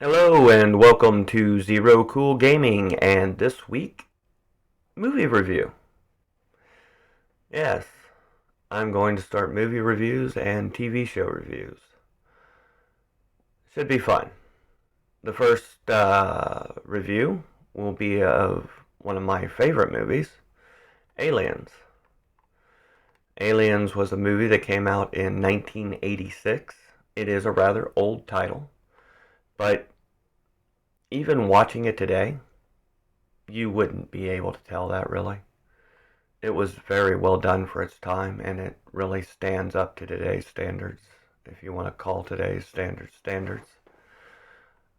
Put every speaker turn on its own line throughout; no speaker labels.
Hello and welcome to Zero Cool Gaming, and this week, movie review. Yes, I'm going to start movie reviews and TV show reviews. Should be fun. The first review will be of one of my favorite movies, Aliens. Aliens was a movie that came out in 1986. It is a rather old title, but even watching it today, you wouldn't be able to tell that really. It was very well done for its time, and it really stands up to today's standards, if you want to call today's standards.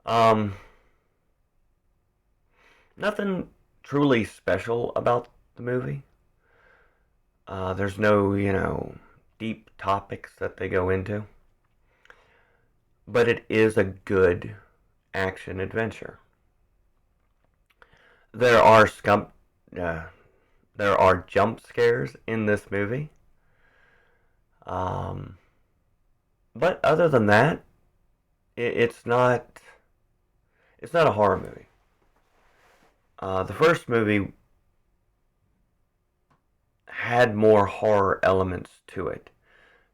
Um, Nothing truly special about the movie. There's no, deep topics that they go into, but it is a good action adventure. There are uh, there are jump scares in this movie, um, but other than that, it's not a horror movie. The first movie had more horror elements to it.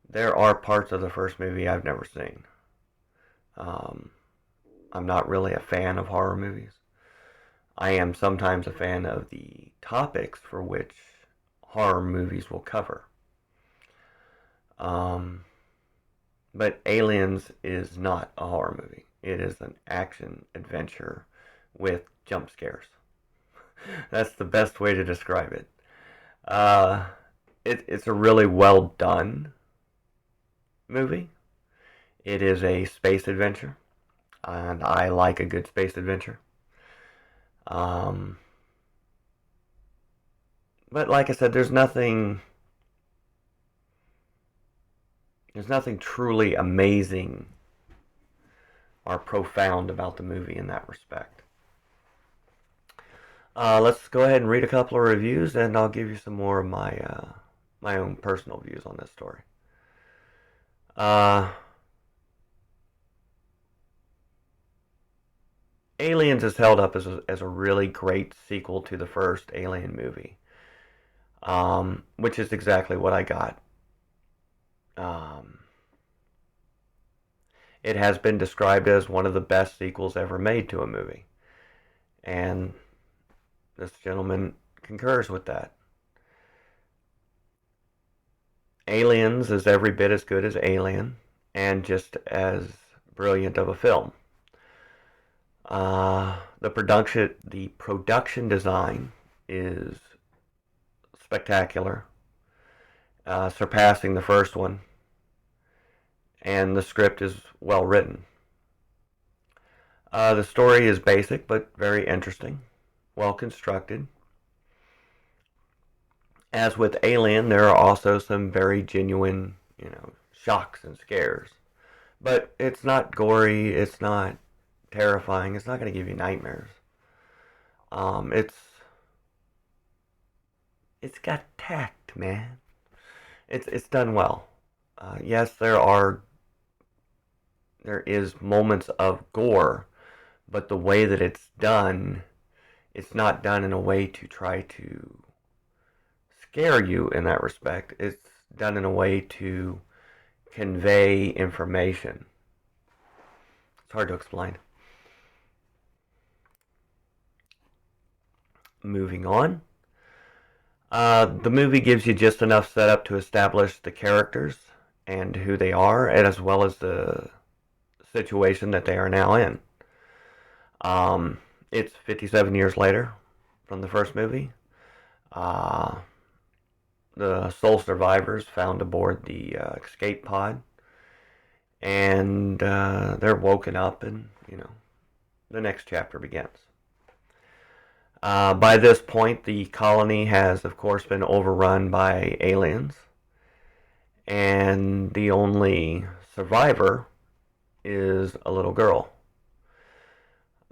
There are parts of the first movie I've never seen. Um, I'm not really a fan of horror movies. I am sometimes a fan of the topics for which horror movies will cover. Um, but Aliens is not a horror movie. It is an action adventure with jump scares. That's the best way to describe it. Uh, it's a really well done movie. It is a space adventure, and I like a good space adventure. Um, but like I said, there's nothing truly amazing or profound about the movie in that respect. Let's go ahead and read a couple of reviews, and I'll give you some more of my own personal views on this story. Uh, Aliens is held up as a really great sequel to the first Alien movie, which is exactly what I got. Um, it has been described as one of the best sequels ever made to a movie, and this gentleman concurs with that. Aliens is every bit as good as Alien, and just as brilliant of a film. The production design is spectacular, surpassing the first one, and the script is well written. The story is basic but very interesting, well constructed. As with Alien, there are also some very genuine, shocks and scares. But it's not gory, it's not terrifying, it's not going to give you nightmares. Um, it's it's got tact, man. It's done well. Yes, there is moments of gore, but the way that it's not done in a way to try to scare you in that respect. It's done in a way to convey information. It's hard to explain. Moving on. The movie gives you just enough setup to establish the characters and who they are, and as well as the situation that they are now in. It's 57 years later from the first movie. Uh, the sole survivors found aboard the escape pod, and they're woken up, and the next chapter begins. By this point, the colony has, of course, been overrun by aliens, and the only survivor is a little girl.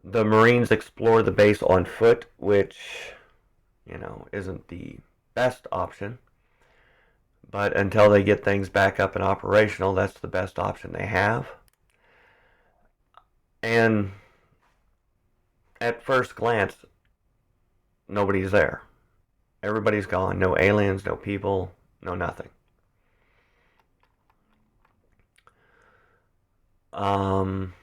The Marines explore the base on foot, which, isn't the best option. But until they get things back up and operational, that's the best option they have. And at first glance, nobody's there. Everybody's gone. No aliens, no people, no nothing. Um,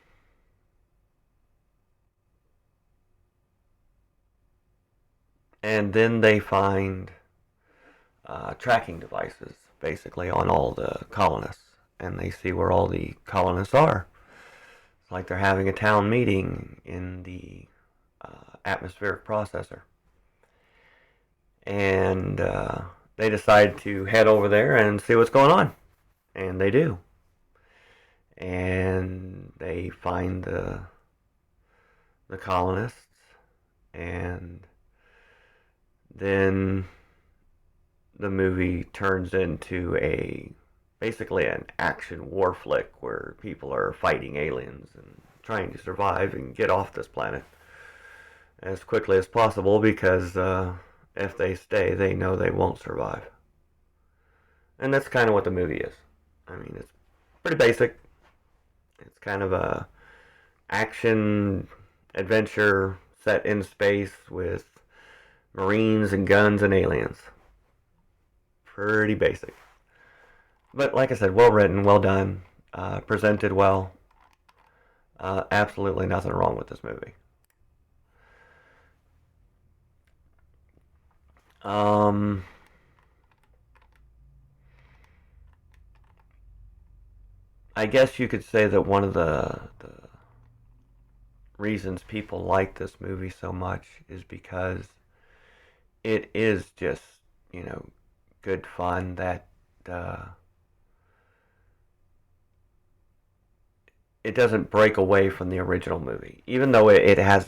and then they find tracking devices, basically, on all the colonists. And they see where all the colonists are. It's like they're having a town meeting in the atmospheric processor. And they decide to head over there and see what's going on. And they do. And they find the colonists, and then the movie turns into a basically an action war flick where people are fighting aliens and trying to survive and get off this planet as quickly as possible because if they stay, they know they won't survive. And that's kind of what the movie is. I mean, it's pretty basic. It's kind of a action adventure set in space with Marines and guns and aliens. Pretty basic. But like I said, well written, well done, presented well. Absolutely nothing wrong with this movie. I guess you could say that one of the reasons people like this movie so much is because it is just, you know, good fun that it doesn't break away from the original movie, even though it has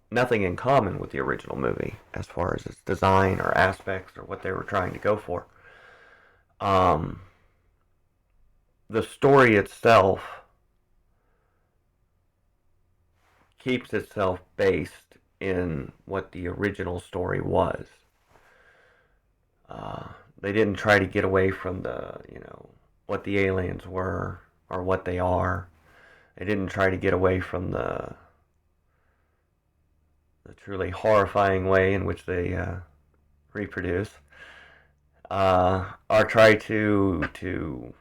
nothing in common with the original movie as far as its design or aspects or what they were trying to go for. Um, the story itself keeps itself based in what the original story was. They didn't try to get away from what the aliens were or what they are. They didn't try to get away from the truly horrifying way in which they reproduce, or try to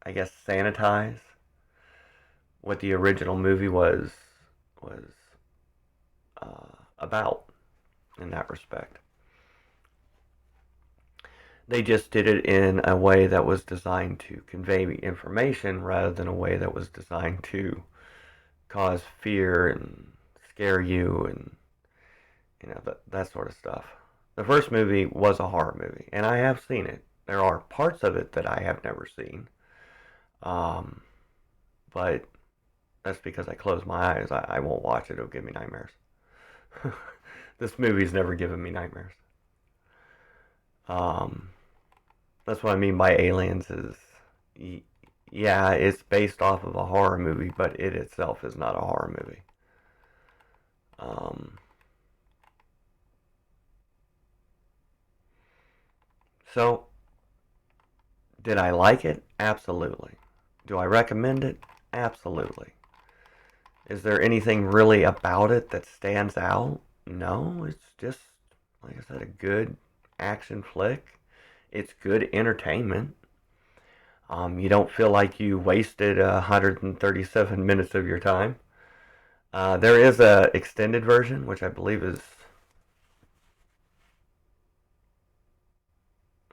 I guess sanitize what the original movie was about in that respect. They just did it in a way that was designed to convey information rather than a way that was designed to cause fear and scare you and that sort of stuff. The first movie was a horror movie, and I have seen it. There are parts of it that I have never seen, but that's because I close my eyes. I won't watch it. It'll give me nightmares. This movie's never given me nightmares. Um, that's what I mean by aliens is, yeah, it's based off of a horror movie, but it itself is not a horror movie. Um, so, did I like it? Absolutely. Do I recommend it? Absolutely. Is there anything really about it that stands out? No, it's just, like I said, a good action flick. It's good entertainment. You don't feel like you wasted 137 minutes of your time. There is a extended version, which I believe is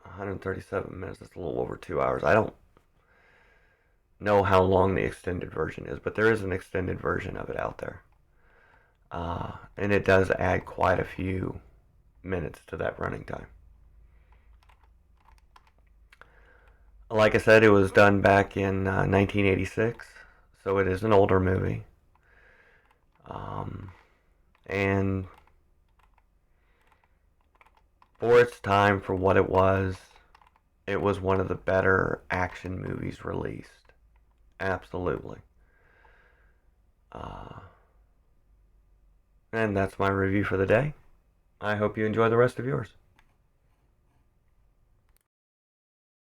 137 minutes. It's a little over 2 hours. I don't know how long the extended version is, but there is an extended version of it out there. And it does add quite a few minutes to that running time. Like I said, it was done back in 1986, so it is an older movie. And for its time, for what it was one of the better action movies released. Absolutely. Uh, and that's my review for the day. I hope you enjoy the rest of yours.